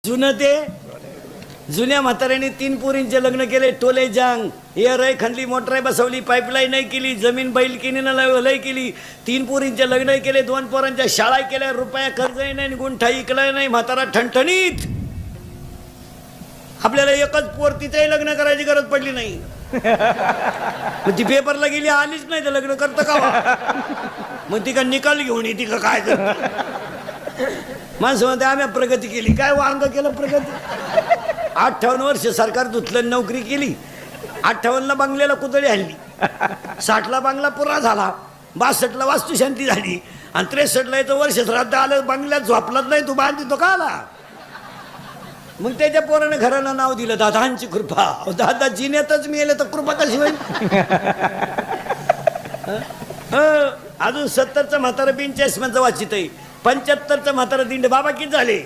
जुनं ते जुन्या म्हाताऱ्याने 3 पोरींचे लग्न केले. टोले जांग एअर आहे, खंडली मोटर आहे बसवली, पाईपलाईन नाही केली, जमीन बैल किनीनं लय केली. 3 पोरींचे लग्न केले, 2 पोरांच्या शाळा केल्या, रुपया कर्जही नाही, गुंठा इकलाय नाही, म्हातारा ठणठणीत. आपल्याला एकच पोर, तिचंही लग्न करायची गरज पडली नाही. मग ती पेपरला गेली, आलीच नाही तर लग्न करतं का? मग ती का निकाल घेऊन येते का काय करत? माणसं म्हणते आम्ही प्रगती केली. काय वांग केलं प्रगती? 58 वर्ष सरकार धुतलं, नोकरी केली. 58ला बंगल्याला कुदळी हल्ली, 60ला बंगला पुरा झाला, 62ला वास्तुशांती झाली, आणि 63ला याचं वर्ष श्राद्ध आलं, बंगल्यात झोपलाच नाही, तू बांधतो का आला? मग त्याच्या पोराने घराला नाव दिलं दादांची कृपा. दादा जिन्यातच मिळेल तर कृपा कशी होईल? अजून 70चं म्हातारा 45 वाचित आहे, 75चं म्हातारा दिंड. बाबा किती झाले?